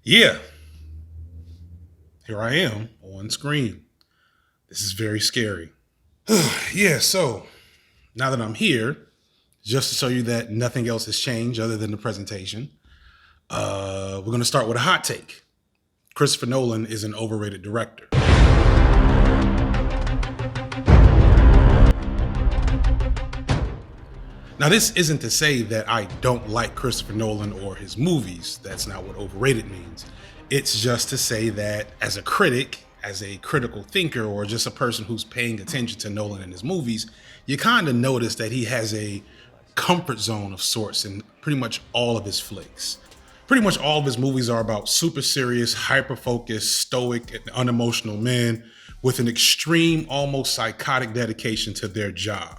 Yeah, here I am on screen. This is very scary. Yeah, so now that I'm here, just to show you that nothing else has changed other than the presentation, we're going to start with a hot take. Christopher Nolan is an overrated director. Now, this isn't to say that I don't like Christopher Nolan or his movies. That's not what overrated means. It's just to say that as a critic, as a critical thinker, or just a person who's paying attention to Nolan and his movies, you kind of notice that he has a comfort zone of sorts in pretty much all of his flicks. Pretty much all of his movies are about super serious, hyper-focused, stoic, and unemotional men with an extreme, almost psychotic dedication to their job.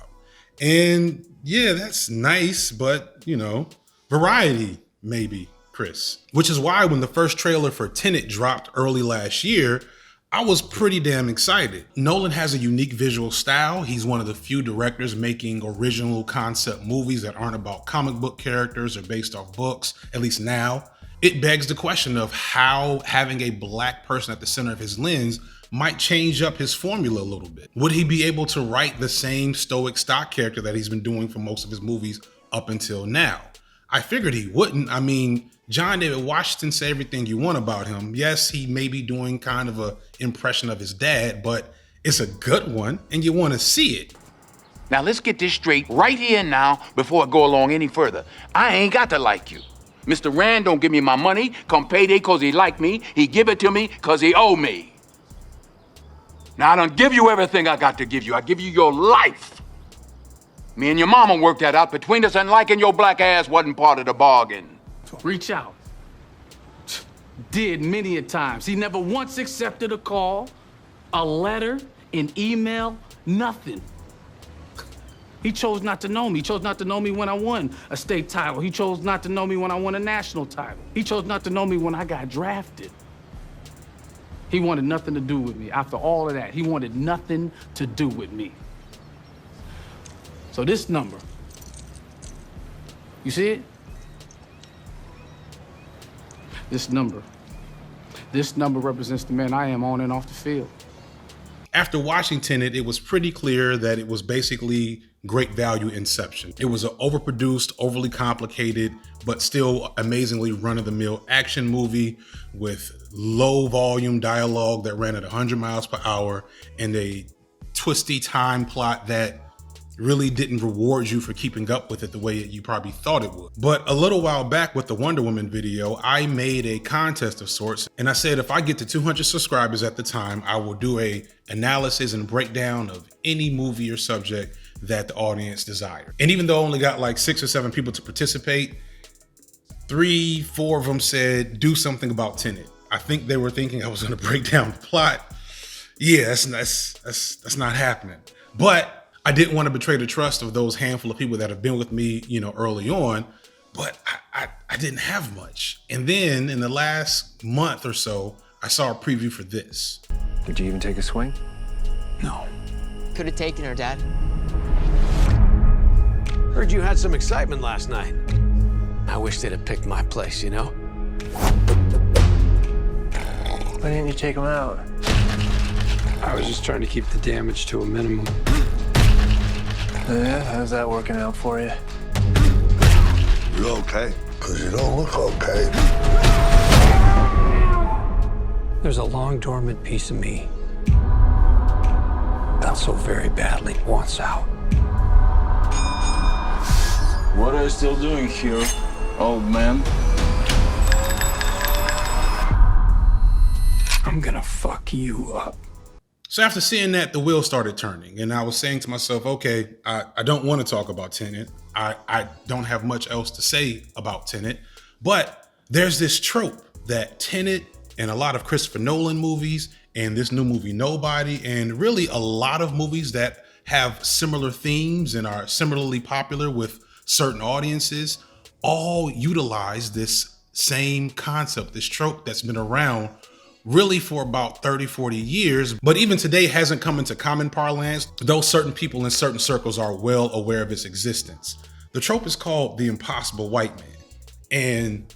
And yeah, that's nice, but variety, maybe, Chris. Which is why when the first trailer for Tenet dropped early last year, I was pretty damn excited. Nolan has a unique visual style. He's one of the few directors making original concept movies that aren't about comic book characters or based off books, at least now. It begs the question of how having a black person at the center of his lens might change up his formula a little bit. Would he be able to write the same stoic stock character that he's been doing for most of his movies up until now? I figured he wouldn't. I mean, John David Washington said everything you want about him. Yes, he may be doing kind of an impression of his dad, but it's a good one and you want to see it. Now let's get this straight right here and now before I go along any further. I ain't got to like you. Mr. Rand don't give me my money come payday cause he like me. He give it to me cause he owe me. Now, I don't give you everything I got to give you. I give you your life. Me and your mama worked that out between us, and liking your black ass wasn't part of the bargain. Reach out. Did many a times. He never once accepted a call, a letter, an email, nothing. He chose not to know me. He chose not to know me when I won a state title. He chose not to know me when I won a national title. He chose not to know me when I got drafted. He wanted nothing to do with me. After all of that, he wanted nothing to do with me. So this number, you see it? This number represents the man I am on and off the field. After watching Tenet, it was pretty clear that it was basically great value Inception. It was an overproduced, overly complicated, but still amazingly run-of-the-mill action movie with low volume dialogue that ran at 100 miles per hour and a twisty time plot that really didn't reward you for keeping up with it the way you probably thought it would. But a little while back with the Wonder Woman video, I made a contest of sorts, and I said if I get to 200 subscribers at the time, I will do a analysis and breakdown of any movie or subject that the audience desired. And even though I only got like 6 or 7 people to participate, 3, 4 of them said do something about Tenet. I think they were thinking I was going to break down the plot. Yeah, that's not happening. But I didn't want to betray the trust of those handful of people that have been with me, early on, but I didn't have much. And then in the last month or so, I saw a preview for this. Did you even take a swing? No. Could have taken her, Dad. Heard you had some excitement last night. I wish they'd have picked my place, you know? Why didn't you take him out? I was just trying to keep the damage to a minimum. Yeah, how's that working out for you? You okay? Because you don't look okay. There's a long dormant piece of me that so very badly wants out. What are you still doing here, old man? I'm gonna fuck you up. So after seeing that, the wheel started turning, and I was saying to myself, okay, I don't want to talk about Tenet. I don't have much else to say about Tenet, but there's this trope that Tenet and a lot of Christopher Nolan movies and this new movie Nobody, and really a lot of movies that have similar themes and are similarly popular with certain audiences, all utilize this same concept, this trope that's been around really for about 30, 40 years, but even today hasn't come into common parlance, though certain people in certain circles are well aware of its existence. The trope is called the impossible white man. And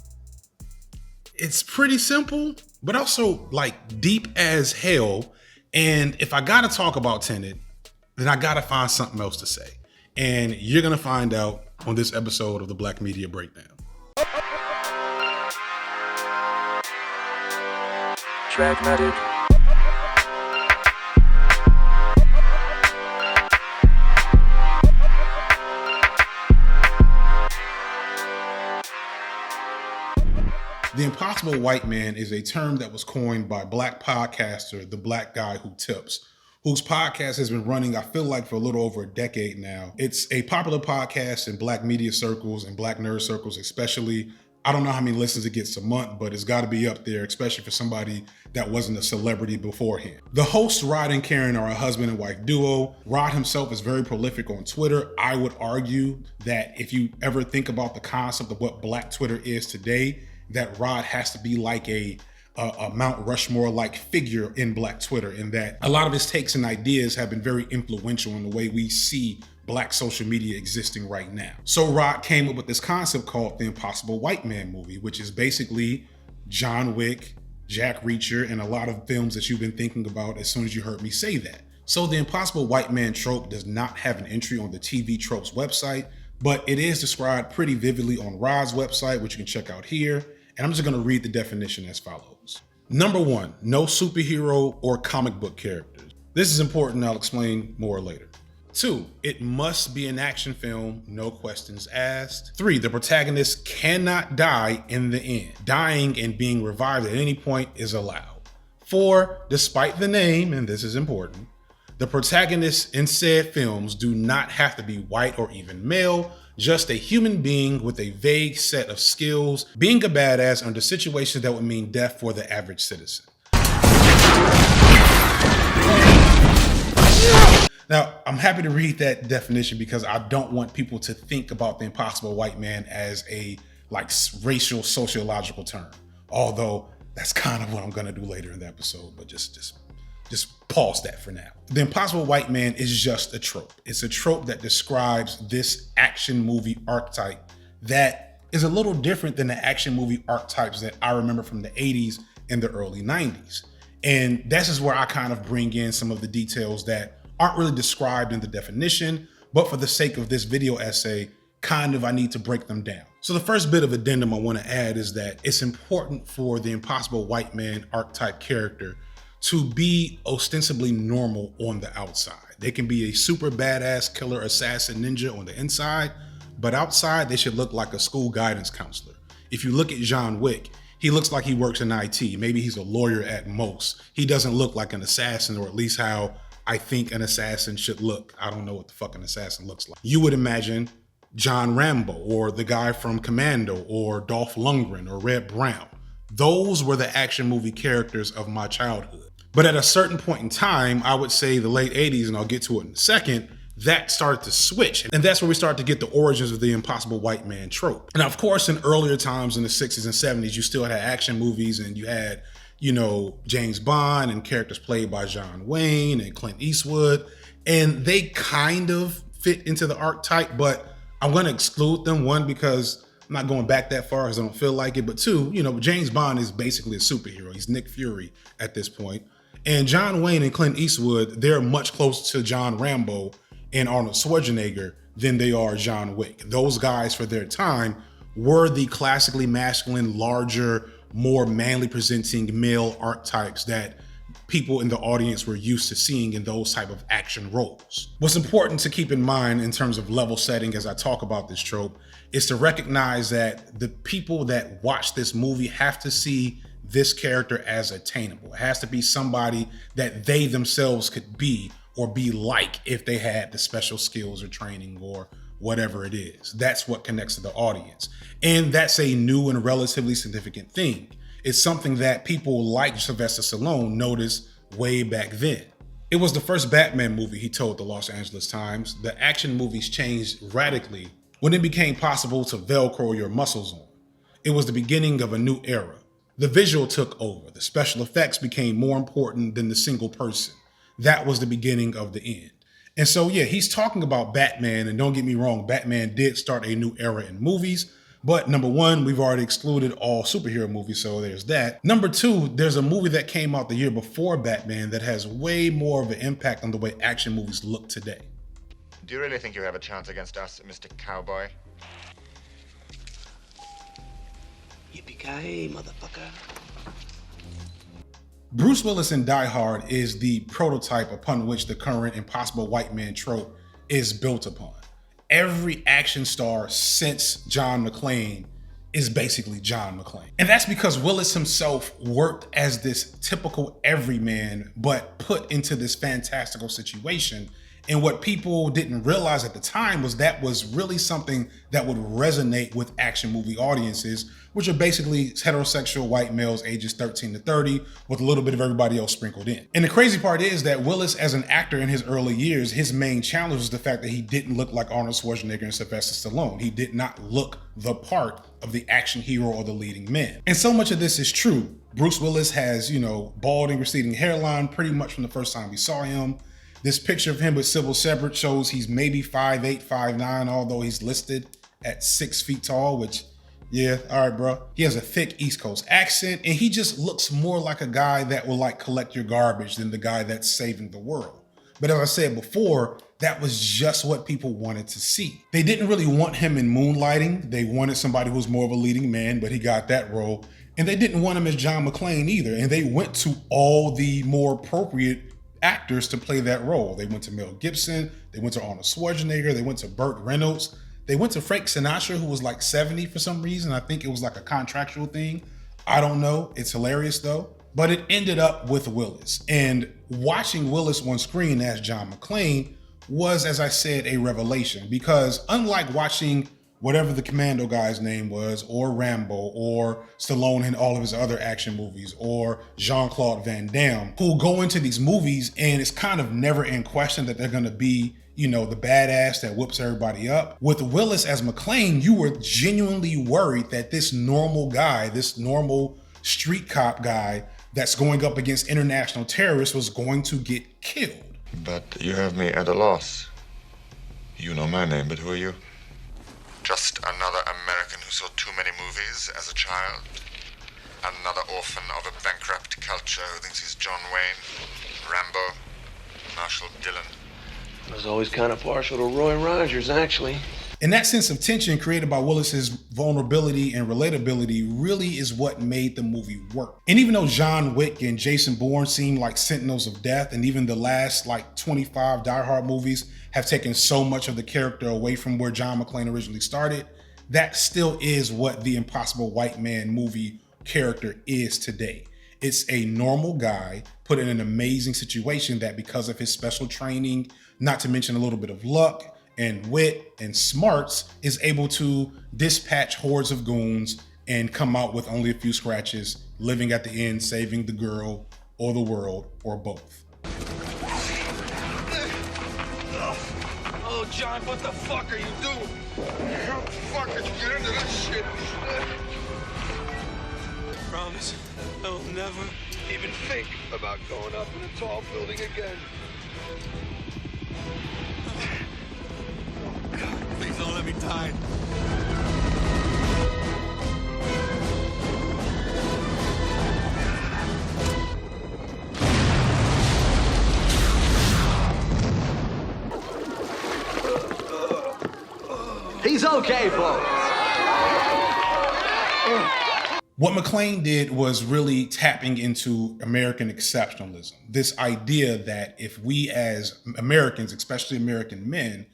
It's pretty simple, but also like deep as hell. And if I gotta talk about Tenet, then I gotta find something else to say. And you're gonna find out on this episode of the Black Media Breakdown. Dragmatic. The Impossible White Man is a term that was coined by Black podcaster, The Black Guy Who Tips, whose podcast has been running, I feel like, for a little over a decade now. It's a popular podcast in Black media circles and Black nerd circles especially. I don't know how many listens it gets a month, but it's got to be up there, especially for somebody that wasn't a celebrity beforehand. The hosts, Rod and Karen, are a husband and wife duo. Rod himself is very prolific on Twitter. I would argue that if you ever think about the concept of what Black Twitter is today, that Rod has to be like a Mount Rushmore-like figure in Black Twitter, in that a lot of his takes and ideas have been very influential in the way we see Black social media existing right now. So Rod came up with this concept called the Impossible White Man movie, which is basically John Wick, Jack Reacher, and a lot of films that you've been thinking about as soon as you heard me say that. So the Impossible White Man trope does not have an entry on the TV Tropes website, but it is described pretty vividly on Rod's website, which you can check out here. And I'm just gonna read the definition as follows. Number one, no superhero or comic book characters. This is important, I'll explain more later. 2, it must be an action film, no questions asked. 3, the protagonist cannot die in the end. Dying and being revived at any point is allowed. 4, despite the name, and this is important, the protagonists in said films do not have to be white or even male, just a human being with a vague set of skills, being a badass under situations that would mean death for the average citizen. Now, I'm happy to read that definition because I don't want people to think about the Impossible White Man as a racial sociological term. Although that's kind of what I'm gonna do later in the episode, but just pause that for now. The Impossible White Man is just a trope. It's a trope that describes this action movie archetype that is a little different than the action movie archetypes that I remember from the 80s and the early 90s. And this is where I kind of bring in some of the details that aren't really described in the definition, but for the sake of this video essay, I need to break them down. So the first bit of addendum I want to add is that it's important for the Impossible White Man archetype character to be ostensibly normal on the outside. They can be a super badass killer assassin ninja on the inside, but outside they should look like a school guidance counselor. If you look at John Wick, he looks like he works in IT. Maybe he's a lawyer at most. He doesn't look like an assassin, or at least how I think an assassin should look. I don't know what the fuck an assassin looks like. You would imagine John Rambo, or the guy from Commando, or Dolph Lundgren, or Red Brown. Those were the action movie characters of my childhood. But at a certain point in time, I would say the late 80s, and I'll get to it in a second, that started to switch. And that's where we start to get the origins of the Impossible White Man trope. And of course, in earlier times in the 60s and 70s, you still had action movies, and you had, James Bond and characters played by John Wayne and Clint Eastwood. And they kind of fit into the archetype, but I'm going to exclude them. One, because I'm not going back that far because I don't feel like it. But two, James Bond is basically a superhero. He's Nick Fury at this point. And John Wayne and Clint Eastwood, they're much closer to John Rambo and Arnold Schwarzenegger than they are John Wick. Those guys, for their time, were the classically masculine, larger, more manly presenting male archetypes that people in the audience were used to seeing in those type of action roles. What's important to keep in mind in terms of level setting as I talk about this trope is to recognize that the people that watch this movie have to see this character as attainable. It has to be somebody that they themselves could be or be like if they had the special skills or training or whatever it is. That's what connects to the audience. And that's a new and relatively significant thing. It's something that people like Sylvester Stallone noticed way back then. It was the first Batman movie, he told the Los Angeles Times. The action movies changed radically when it became possible to Velcro your muscles on. It was the beginning of a new era. The visual took over. The special effects became more important than the single person. That was the beginning of the end. And so, yeah, he's talking about Batman, and don't get me wrong, Batman did start a new era in movies, But number one, we've already excluded all superhero movies, so there's that. Number two, there's a movie that came out the year before Batman that has way more of an impact on the way action movies look today. Do you really think you have a chance against us, Mr. Cowboy? Yippee-ki-yay, motherfucker. Bruce Willis in Die Hard is the prototype upon which the current impossible white man trope is built upon. Every action star since John McClane is basically John McClane. And that's because Willis himself worked as this typical everyman, but put into this fantastical situation. And what people didn't realize at the time was that was really something that would resonate with action movie audiences, which are basically heterosexual white males ages 13 to 30 with a little bit of everybody else sprinkled in. And the crazy part is that Willis, as an actor in his early years, his main challenge was the fact that he didn't look like Arnold Schwarzenegger and Sylvester Stallone. He did not look the part of the action hero or the leading man. And so much of this is true. Bruce Willis has, bald and receding hairline pretty much from the first time we saw him. This picture of him with Sybil Shepherd shows he's maybe 5'8", 5'9", although he's listed at 6 feet tall, which, yeah, all right, bro. He has a thick East Coast accent, and he just looks more like a guy that will collect your garbage than the guy that's saving the world. But as I said before, that was just what people wanted to see. They didn't really want him in Moonlighting. They wanted somebody who was more of a leading man, but he got that role. And they didn't want him as John McClane either. And they went to all the more appropriate actors to play that role. They went to Mel Gibson, they went to Arnold Schwarzenegger, they went to Burt Reynolds, they went to Frank Sinatra, who was 70 for some reason. I think it was a contractual thing. I don't know. It's hilarious though. But it ended up with Willis. And watching Willis on screen as John McClane was, as I said, a revelation, because unlike watching whatever the Commando guy's name was, or Rambo, or Stallone in all of his other action movies, or Jean-Claude Van Damme, who go into these movies and it's kind of never in question that they're gonna be, the badass that whoops everybody up. With Willis as McClane, you were genuinely worried that this normal guy, this normal street cop guy that's going up against international terrorists was going to get killed. But you have me at a loss. You know my name, but who are you? Just another American who saw too many movies as a child. Another orphan of a bankrupt culture who thinks he's John Wayne, Rambo, Marshall Dillon. I was always kind of partial to Roy Rogers, actually. And that sense of tension created by Willis's vulnerability and relatability really is what made the movie work. And even though John Wick and Jason Bourne seem like sentinels of death, and even the last 25 Die Hard movies have taken so much of the character away from where John McClane originally started, that still is what the Impossible White Man movie character is today. It's a normal guy put in an amazing situation that, because of his special training, not to mention a little bit of luck and wit and smarts, is able to dispatch hordes of goons and come out with only a few scratches, living at the end, saving the girl or the world, or both. Oh, John, what the fuck are you doing? How the fuck did you get into this shit? Promise, I will never Even think about going up in a tall building again. Please don't let me die. He's okay, folks. What McClane did was really tapping into American exceptionalism. This idea that if we as Americans, especially American men,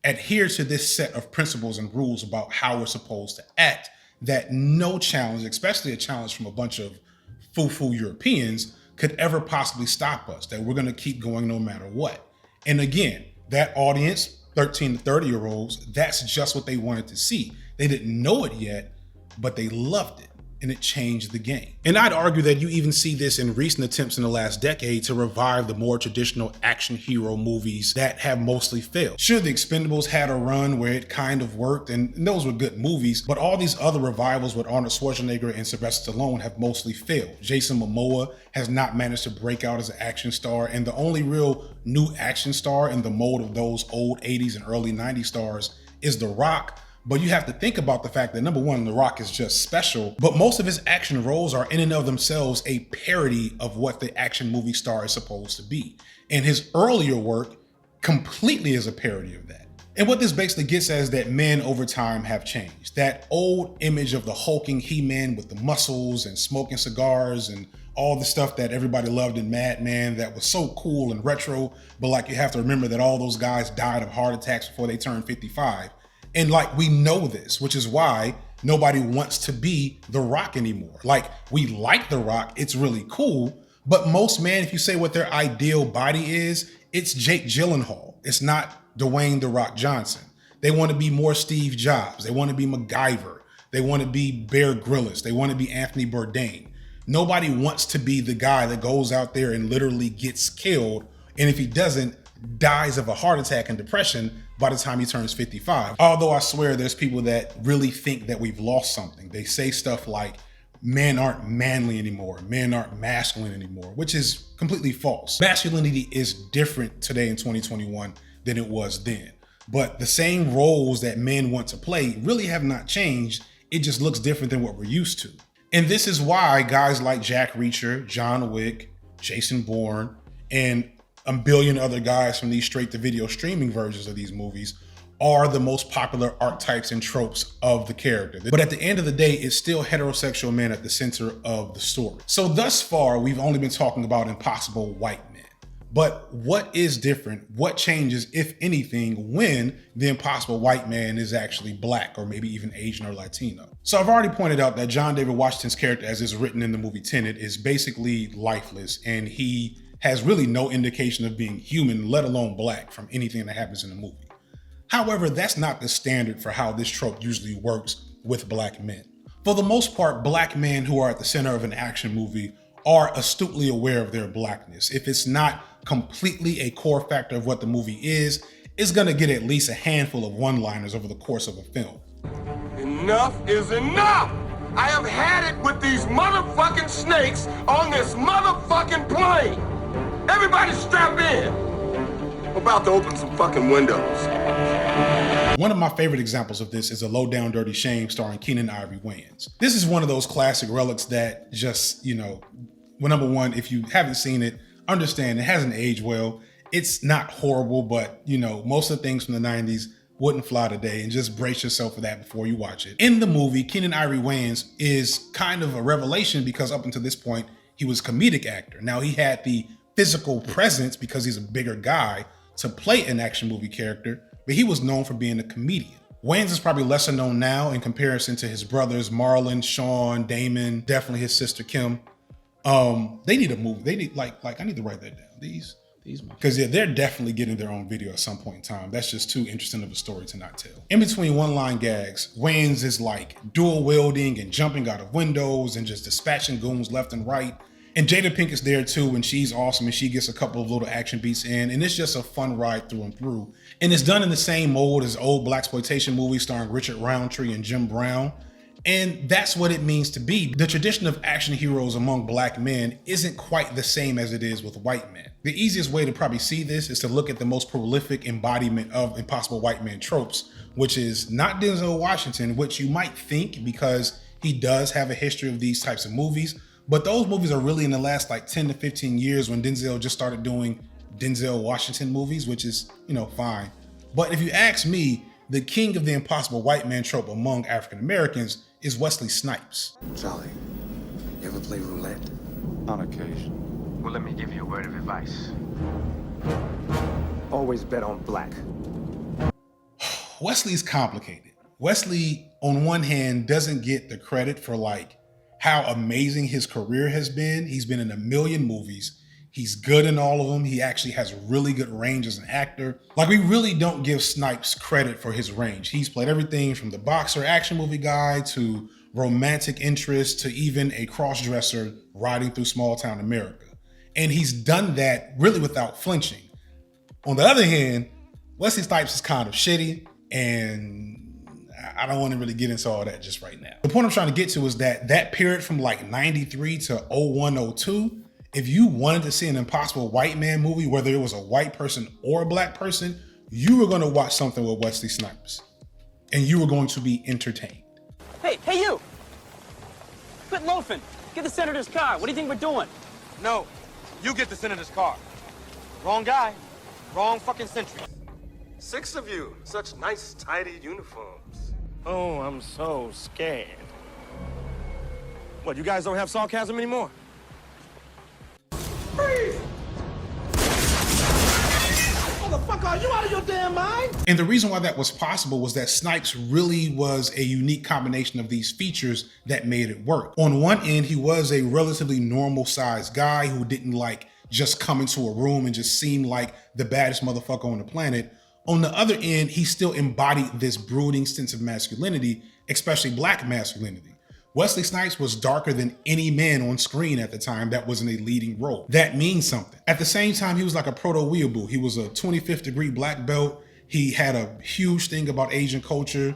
adhere to this set of principles and rules about how we're supposed to act, that no challenge, especially a challenge from a bunch of foo-foo Europeans, could ever possibly stop us, that we're gonna keep going no matter what. And again, that audience, 13 to 30-year-olds, that's just what they wanted to see. They didn't know it yet, but they loved it. And it changed the game. And I'd argue that you even see this in recent attempts in the last decade to revive the more traditional action hero movies that have mostly failed. Sure, The Expendables had a run where it kind of worked, and those were good movies, but all these other revivals with Arnold Schwarzenegger and Sylvester Stallone have mostly failed. Jason Momoa has not managed to break out as an action star, and the only real new action star in the mold of those old 80s and early 90s stars is The Rock. But you have to think about the fact that number one, The Rock is just special, but most of his action roles are in and of themselves a parody of what the action movie star is supposed to be. And his earlier work completely is a parody of that. And what this basically gets at is that men over time have changed. That old image of the hulking He-Man with the muscles and smoking cigars and all the stuff that everybody loved in Mad Men that was so cool and retro, but like you have to remember that all those guys died of heart attacks before they turned 55. And like we know this, which is why nobody wants to be The Rock anymore. Like we like The Rock, it's really cool, but most men, if you say what their ideal body is, it's Jake Gyllenhaal. It's not Dwayne The Rock Johnson. They want to be more Steve Jobs. They want to be MacGyver. They want to be Bear Grylls. They want to be Anthony Bourdain. Nobody wants to be the guy that goes out there and literally gets killed, and if he doesn't, dies of a heart attack and depression by the time he turns 55. Although I swear there's people that really think that we've lost something. They say stuff like, men aren't manly anymore, men aren't masculine anymore, which is completely false. Masculinity is different today in 2021 than it was then. But the same roles that men want to play really have not changed. It just looks different than what we're used to. And this is why guys like Jack Reacher, John Wick, Jason Bourne, and a billion other guys from these straight-to-video streaming versions of these movies are the most popular archetypes and tropes of the character. But at the end of the day, it's still heterosexual men at the center of the story. So thus far, we've only been talking about impossible white men. But what is different? What changes, if anything, when the impossible white man is actually black or maybe even Asian or Latino? So I've already pointed out that John David Washington's character, as is written in the movie Tenet, is basically lifeless, and he has really no indication of being human, let alone black, from anything that happens in the movie. However, that's not the standard for how this trope usually works with black men. For the most part, black men who are at the center of an action movie are astutely aware of their blackness. If it's not completely a core factor of what the movie is, it's gonna get at least a handful of one-liners over the course of a film. Enough is enough! I have had it with these motherfucking snakes on this motherfucking plane! Everybody strap in! I'm about to open some fucking windows. One of my favorite examples of this is A Low Down Dirty Shame starring Keenen Ivory Wayans. This is one of those classic relics that just, well, number one, if you haven't seen it, understand it hasn't aged well. It's not horrible, but most of the things from the 90s wouldn't fly today, and just brace yourself for that before you watch it. In the movie, Keenen Ivory Wayans is kind of a revelation because up until this point, he was a comedic actor. Now he had the physical presence because he's a bigger guy to play an action movie character, but he was known for being a comedian. Wayans is probably lesser known now in comparison to his brothers Marlon, Sean, Damon, definitely his sister Kim. They need a movie. They need like I need to write that down. These because they're definitely getting their own video at some point in time. That's just too interesting of a story to not tell. In between one-line gags, Wayans is like dual wielding and jumping out of windows and just dispatching goons left and right. And Jada Pinkett's there too, and she's awesome, and she gets a couple of little action beats in, and it's just a fun ride through and through. And it's done in the same mold as old blaxploitation movies starring Richard Roundtree and Jim Brown. And that's what it means to be. The tradition of action heroes among black men isn't quite the same as it is with white men. The easiest way to probably see this is to look at the most prolific embodiment of impossible white man tropes, which is not Denzel Washington, which you might think because he does have a history of these types of movies. But those movies are really in the last like 10 to 15 years when Denzel just started doing Denzel Washington movies, which is, fine. But if you ask me, the king of the impossible white man trope among African Americans is Wesley Snipes. Charlie, you ever play roulette? On occasion. Well, let me give you a word of advice. Always bet on black. Wesley's complicated. Wesley, on one hand, doesn't get the credit for how amazing his career has been. He's been in a million movies. He's good in all of them. He actually has really good range as an actor. We really don't give Snipes credit for his range. He's played everything from the boxer action movie guy to romantic interest to even a cross-dresser riding through small town America. And he's done that really without flinching. On the other hand, Wesley Snipes is kind of shitty, and I don't want to really get into all that just right now. The point I'm trying to get to is that period from 93 to 01, 02, if you wanted to see an impossible white man movie, whether it was a white person or a black person, you were going to watch something with Wesley Snipes. and you were going to be entertained. Hey, you! Quit loafing. Get the senator's car. What do you think we're doing? No, you get the senator's car. Wrong guy, wrong fucking century. 6 of you, such nice, tidy uniforms. Oh, I'm so scared. What, you guys don't have sarcasm anymore? Freeze! Motherfucker, are you out of your damn mind? And the reason why that was possible was that Snipes really was a unique combination of these features that made it work. On one end, he was a relatively normal sized guy who didn't like just come into a room and just seem like the baddest motherfucker on the planet. On the other end, he still embodied this brooding sense of masculinity, especially black masculinity. Wesley Snipes was darker than any man on screen at the time that was in a leading role. That means something. At the same time, he was like a proto-weeaboo. He was a 25th degree black belt. He had a huge thing about Asian culture,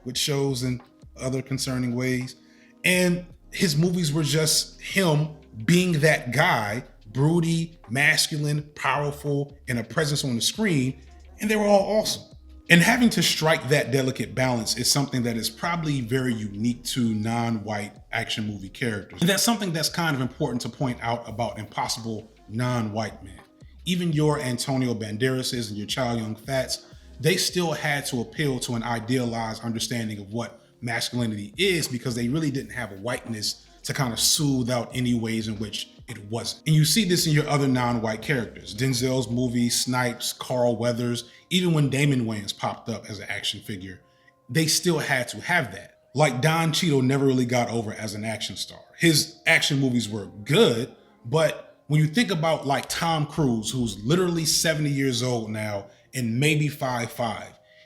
which shows in other concerning ways. And his movies were just him being that guy, broody, masculine, powerful, and a presence on the screen, and they were all awesome. And having to strike that delicate balance is something that is probably very unique to non-white action movie characters. And that's something that's kind of important to point out about impossible non-white men. Even your Antonio Banderases and your Chow Yun-Fats, they still had to appeal to an idealized understanding of what masculinity is because they really didn't have a whiteness to kind of soothe out any ways in which it wasn't. And you see this in your other non-white characters. Denzel's movies, Snipes, Carl Weathers, even when Damon Wayans popped up as an action figure, they still had to have that. Like Don Cheadle never really got over as an action star. His action movies were good, but when you think about like Tom Cruise, who's literally 70 years old now and maybe 5'5",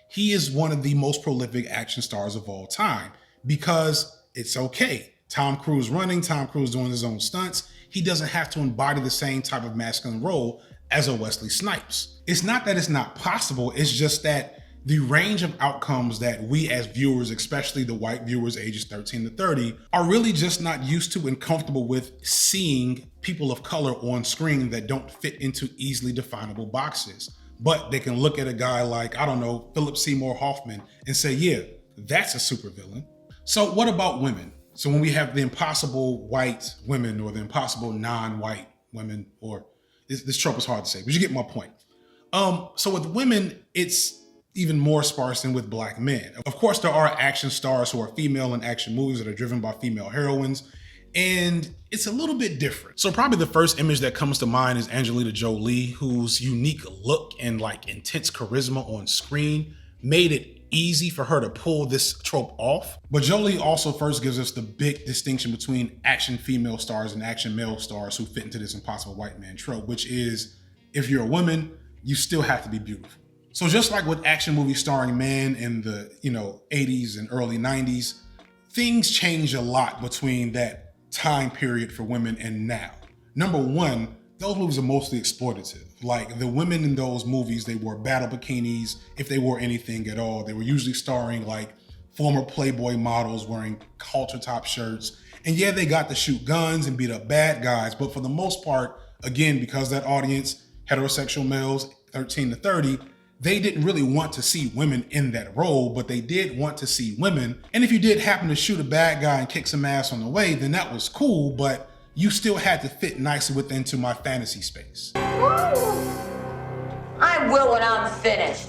he is one of the most prolific action stars of all time because it's okay. Tom Cruise running, Tom Cruise doing his own stunts. He doesn't have to embody the same type of masculine role as a Wesley Snipes. It's not that it's not possible, it's just that the range of outcomes that we as viewers, especially the white viewers ages 13 to 30, are really just not used to and comfortable with seeing people of color on screen that don't fit into easily definable boxes. But they can look at a guy like, I don't know, Philip Seymour Hoffman and say, yeah, that's a supervillain. So what about women? So when we have the impossible white women or the impossible non-white women, or this trope is hard to say, but you get my point. So with women, it's even more sparse than with black men. Of course, there are action stars who are female in action movies that are driven by female heroines, and it's a little bit different. So probably the first image that comes to mind is Angelina Jolie, whose unique look and like intense charisma on screen made it easy for her to pull this trope off. But Jolie also first gives us the big distinction between action female stars and action male stars who fit into this impossible white man trope, which is if you're a woman, you still have to be beautiful. So just like with action movies starring men in the 80s and early 90s, things change a lot between that time period for women and now. Number one, those movies are mostly exploitative. Like the women in those movies, they wore battle bikinis, if they wore anything at all. They were usually starring like former Playboy models wearing halter top shirts. And yeah, they got to shoot guns and beat up bad guys, but for the most part, again, because that audience, heterosexual males, 13 to 30, they didn't really want to see women in that role, but they did want to see women. And if you did happen to shoot a bad guy and kick some ass on the way, then that was cool, but you still had to fit nicely into my fantasy space. I will when I'm finished.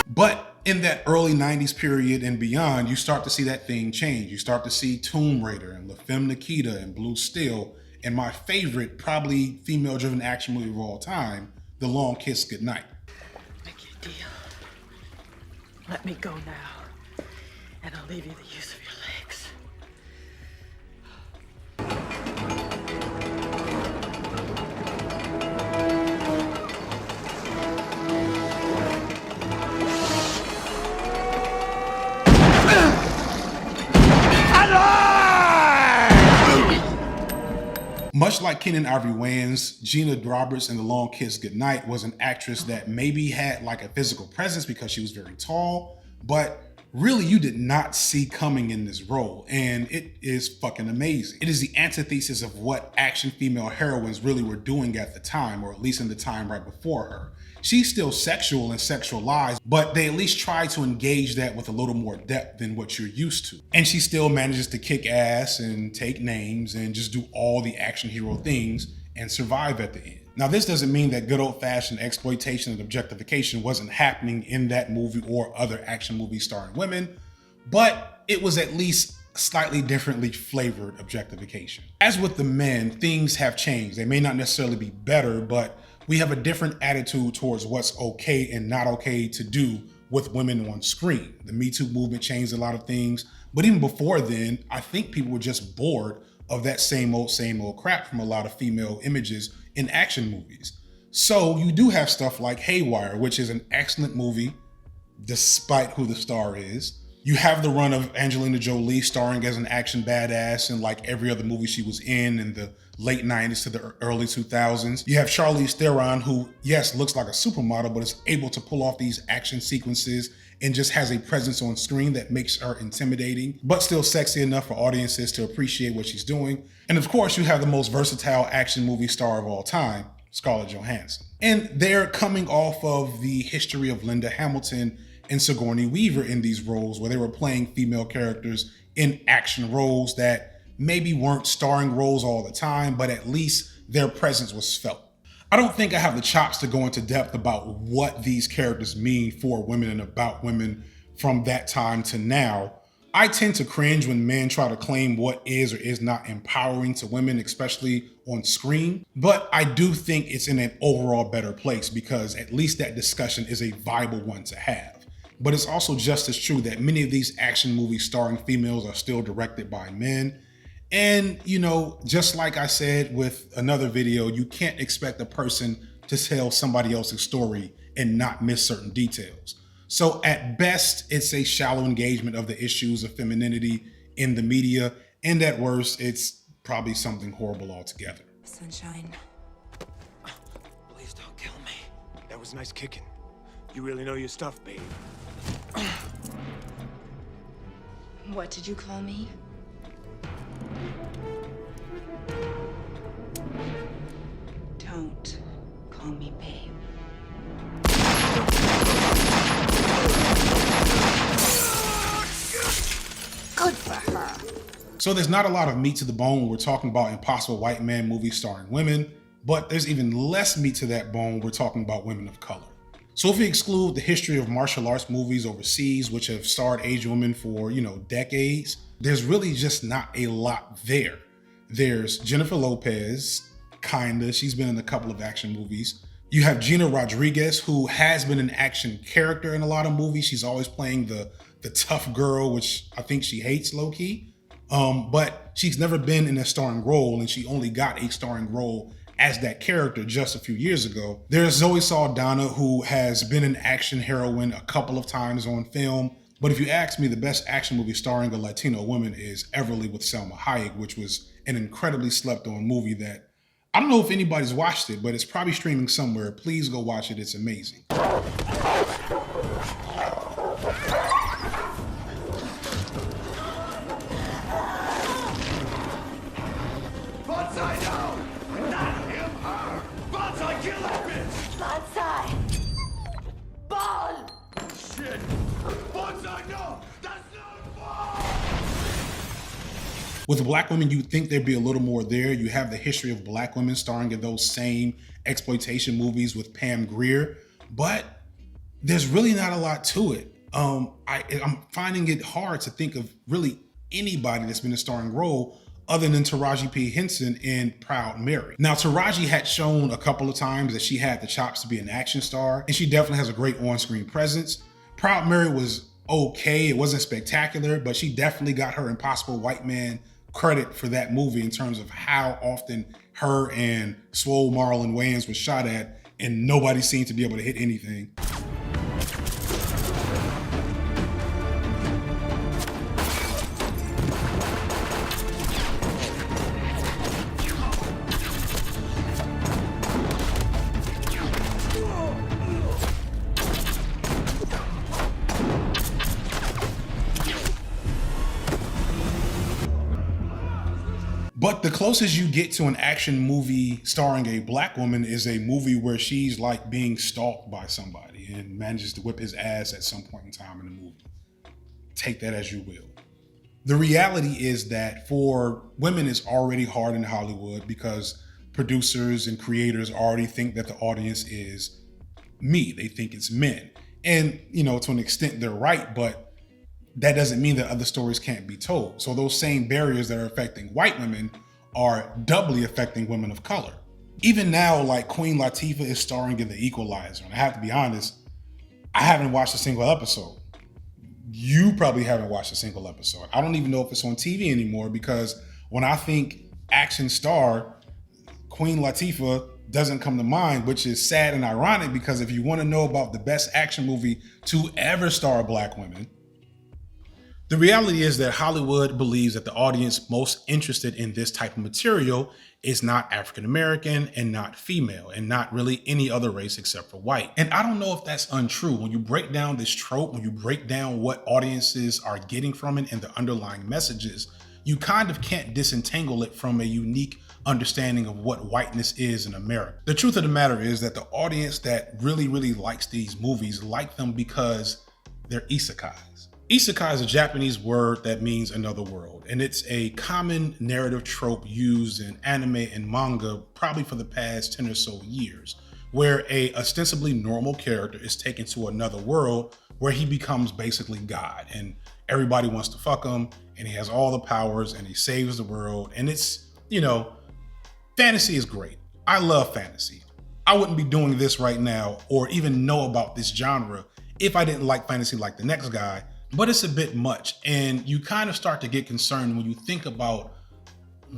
But in that early 90s period and beyond, you start to see that thing change. You start to see Tomb Raider and La Femme Nikita and Blue Steel, and my favorite, probably female-driven action movie of all time, The Long Kiss Goodnight. Make you a deal. Let me go now, and I'll leave you the use of your legs. Much like Keenen Ivory Wayans, Gina Roberts in The Long Kiss Goodnight was an actress that maybe had like a physical presence because she was very tall, but really you did not see coming in this role, and it is fucking amazing. It is the antithesis of what action female heroines really were doing at the time, or at least in the time right before her. She's still sexual and sexualized, but they at least try to engage that with a little more depth than what you're used to. And she still manages to kick ass and take names and just do all the action hero things and survive at the end. Now, this doesn't mean that good old-fashioned exploitation and objectification wasn't happening in that movie or other action movies starring women, but it was at least slightly differently flavored objectification. As with the men, things have changed. They may not necessarily be better, but we have a different attitude towards what's okay and not okay to do with women on screen. The Me Too movement changed a lot of things, but even before then, I think people were just bored of that same old crap from a lot of female images in action movies. So you do have stuff like Haywire, which is an excellent movie, despite who the star is. You have the run of Angelina Jolie starring as an action badass in like every other movie she was in the late 90s to the early 2000s. You have Charlize Theron, who, yes, looks like a supermodel, but is able to pull off these action sequences and just has a presence on screen that makes her intimidating, but still sexy enough for audiences to appreciate what she's doing. And of course, you have the most versatile action movie star of all time, Scarlett Johansson. And they're coming off of the history of Linda Hamilton and Sigourney Weaver in these roles, where they were playing female characters in action roles that maybe weren't starring roles all the time, but at least their presence was felt. I don't think I have the chops to go into depth about what these characters mean for women and about women from that time to now. I tend to cringe when men try to claim what is or is not empowering to women, especially on screen. But I do think it's in an overall better place because at least that discussion is a viable one to have. But it's also just as true that many of these action movies starring females are still directed by men. And, you know, just like I said with another video, you can't expect a person to tell somebody else's story and not miss certain details. So at best, it's a shallow engagement of the issues of femininity in the media. And at worst, it's probably something horrible altogether. Sunshine. Please don't kill me. That was nice kicking. You really know your stuff, babe. What did you call me? Don't call me babe. Good for her. So there's not a lot of meat to the bone when we're talking about impossible white man movies starring women, but there's even less meat to that bone when we're talking about women of color. So if we exclude the history of martial arts movies overseas, which have starred Asian women for, decades, there's really just not a lot there. There's Jennifer Lopez, kinda. She's been in a couple of action movies. You have Gina Rodriguez, who has been an action character in a lot of movies. She's always playing the tough girl, which I think she hates low-key. But she's never been in a starring role, and she only got a starring role as that character just a few years ago. There's Zoe Saldana, who has been an action heroine a couple of times on film. But if you ask me, the best action movie starring a Latino woman is Everly with Selma Hayek, which was an incredibly slept on movie that I don't know if anybody's watched it, but it's probably streaming somewhere. Please go watch it. It's amazing. Bonsai, no! Not him, her! Bonsai, kill that bitch! Bonsai! Ball! Shit! Bonsai, no! That's not a ball! With black women, you'd think there'd be a little more there. You have the history of black women starring in those same exploitation movies with Pam Grier, but there's really not a lot to it. I'm finding it hard to think of really anybody that's been a starring role other than Taraji P. Henson in Proud Mary. Now, Taraji had shown a couple of times that she had the chops to be an action star, and she definitely has a great on-screen presence. Proud Mary was okay. It wasn't spectacular, but she definitely got her Impossible White Man credit for that movie in terms of how often her and Swole Marlon Wayans was shot at, and nobody seemed to be able to hit anything. But the closest you get to an action movie starring a black woman is a movie where she's like being stalked by somebody and manages to whip his ass at some point in time in the movie. Take that as you will. The reality is that for women, it's already hard in Hollywood because producers and creators already think that the audience is me. They think it's men. And, you know, to an extent, they're right, but that doesn't mean that other stories can't be told. So those same barriers that are affecting white women are doubly affecting women of color. Even now, like Queen Latifah is starring in The Equalizer. And I have to be honest, I haven't watched a single episode. You probably haven't watched a single episode. I don't even know if it's on TV anymore because when I think action star, Queen Latifah doesn't come to mind, which is sad and ironic because if you want to know about the best action movie to ever star black women, the reality is that Hollywood believes that the audience most interested in this type of material is not African American and not female and not really any other race except for white. And I don't know if that's untrue. When you break down this trope, when you break down what audiences are getting from it and the underlying messages, you kind of can't disentangle it from a unique understanding of what whiteness is in America. The truth of the matter is that the audience that really, really likes these movies like them because they're isekais. Isekai is a Japanese word that means another world, and it's a common narrative trope used in anime and manga probably for the past 10 or so years, where a ostensibly normal character is taken to another world where he becomes basically God, and everybody wants to fuck him, and he has all the powers, and he saves the world, and it's, you know, fantasy is great. I love fantasy. I wouldn't be doing this right now or even know about this genre if I didn't like fantasy like the next guy. But it's a bit much, and you kind of start to get concerned when you think about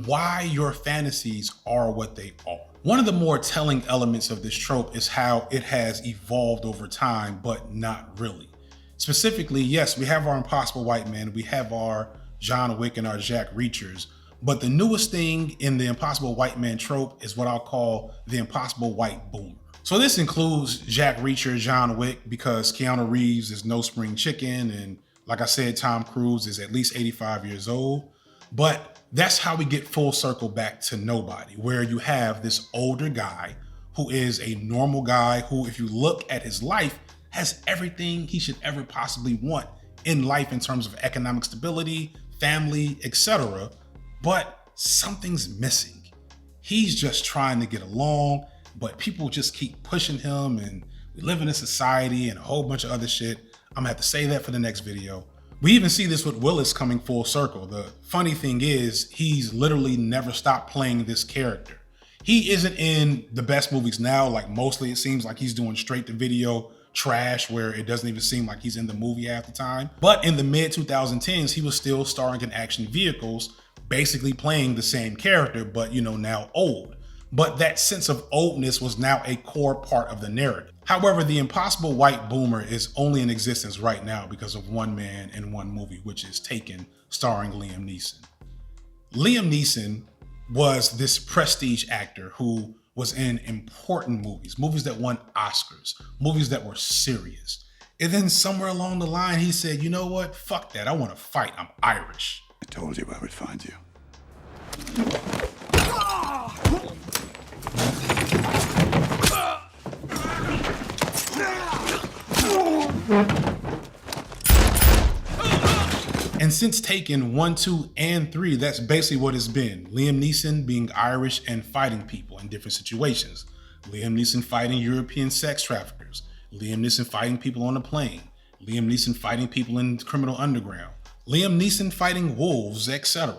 why your fantasies are what they are. One of the more telling elements of this trope is how it has evolved over time, but not really. Specifically, yes, we have our impossible white men, we have our John Wick and our Jack Reachers, but the newest thing in the impossible white man trope is what I'll call the impossible white boomer. So this includes Jack Reacher, John Wick, because Keanu Reeves is no spring chicken. And like I said, Tom Cruise is at least 85 years old. But that's how we get full circle back to Nobody, where you have this older guy who is a normal guy who, if you look at his life, has everything he should ever possibly want in life in terms of economic stability, family, etc. But something's missing. He's just trying to get along, but people just keep pushing him, and we live in a society and a whole bunch of other shit. I'm gonna have to say that for the next video. We even see this with Willis coming full circle. The funny thing is, he's literally never stopped playing this character. He isn't in the best movies now, like mostly it seems like he's doing straight to video trash where it doesn't even seem like he's in the movie half the time. But in the mid 2010s, he was still starring in action vehicles, basically playing the same character, but you know, now old. But that sense of oldness was now a core part of the narrative. However, the impossible white boomer is only in existence right now because of one man in one movie, which is Taken, starring Liam Neeson. Liam Neeson was this prestige actor who was in important movies, movies that won Oscars, movies that were serious. And then somewhere along the line, he said, you know what? Fuck that. I want to fight. I'm Irish. I told you I would find you. And since Taken 1, 2, and 3, that's basically what it's been. Liam Neeson being Irish and fighting people in different situations. Liam Neeson fighting European sex traffickers. Liam Neeson fighting people on a plane. Liam Neeson fighting people in criminal underground. Liam Neeson fighting wolves, etc.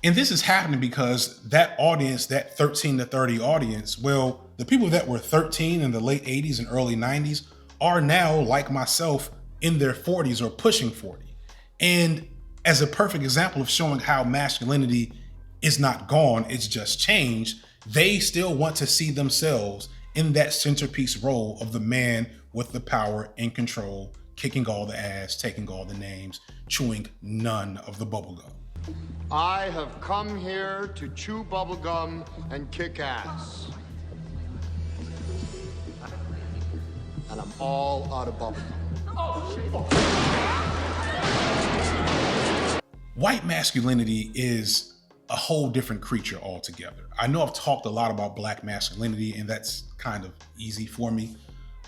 And this is happening because that audience, that 13 to 30 audience, well, the people that were 13 in the late 80s and early 90s are now, like myself, in their 40s or pushing 40. And as a perfect example of showing how masculinity is not gone, it's just changed, they still want to see themselves in that centerpiece role of the man with the power and control, kicking all the ass, taking all the names, chewing none of the bubblegum. I have come here to chew bubblegum and kick ass. And I'm all out of bubblegum. White masculinity is a whole different creature altogether. I know I've talked a lot about black masculinity, and that's kind of easy for me,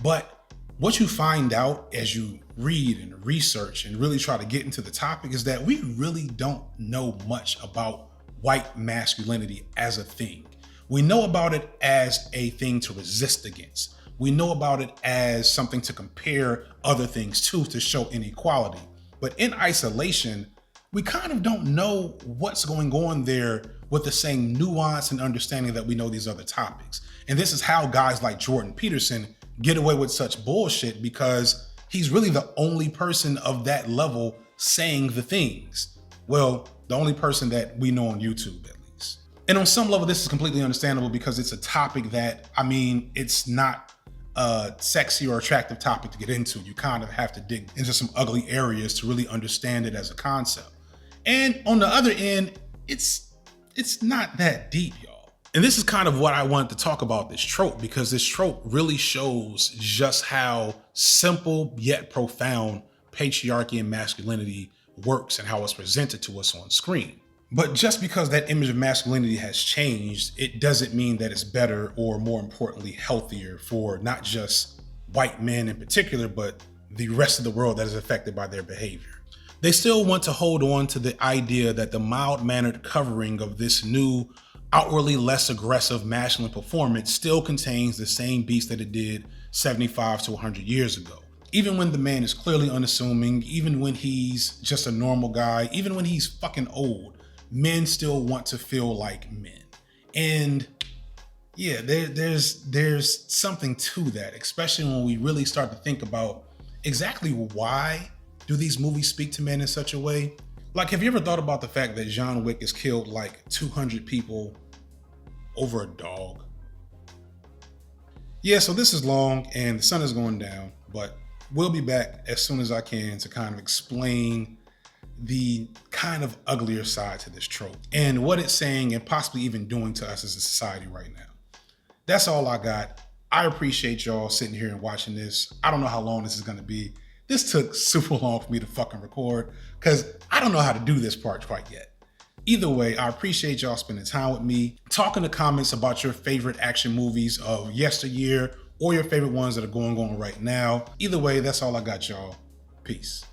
but what you find out as you read and research and really try to get into the topic is that we really don't know much about white masculinity as a thing. We know about it as a thing to resist against. We know about it as something to compare other things to show inequality. But in isolation, we kind of don't know what's going on there with the same nuance and understanding that we know these other topics. And this is how guys like Jordan Peterson get away with such bullshit, because he's really the only person of that level saying the things. Well, the only person that we know on YouTube, at least. And on some level, this is completely understandable because it's a topic that, I mean, it's not a sexy or attractive topic to get into. You kind of have to dig into some ugly areas to really understand it as a concept. And on the other end, it's not that deep, y'all. And this is kind of what I wanted to talk about this trope, because this trope really shows just how simple yet profound patriarchy and masculinity works and how it's presented to us on screen. But just because that image of masculinity has changed, it doesn't mean that it's better or, more importantly, healthier for not just white men in particular, but the rest of the world that is affected by their behavior. They still want to hold on to the idea that the mild-mannered covering of this new, outwardly less aggressive masculine performance still contains the same beast that it did 75 to 100 years ago. Even when the man is clearly unassuming, even when he's just a normal guy, even when he's fucking old, men still want to feel like men. And yeah, there's something to that, especially when we really start to think about exactly why do these movies speak to men in such a way? Like, have you ever thought about the fact that John Wick has killed like 200 people over a dog? Yeah, so this is long and the sun is going down, but we'll be back as soon as I can to kind of explain the kind of uglier side to this trope and what it's saying and possibly even doing to us as a society right now. That's all I got. I appreciate y'all sitting here and watching this. I don't know how long this is gonna be. This took super long for me to fucking record because I don't know how to do this part quite yet. Either way, I appreciate y'all spending time with me. Talk in the comments about your favorite action movies of yesteryear or your favorite ones that are going on right now. Either way, that's all I got, y'all. Peace.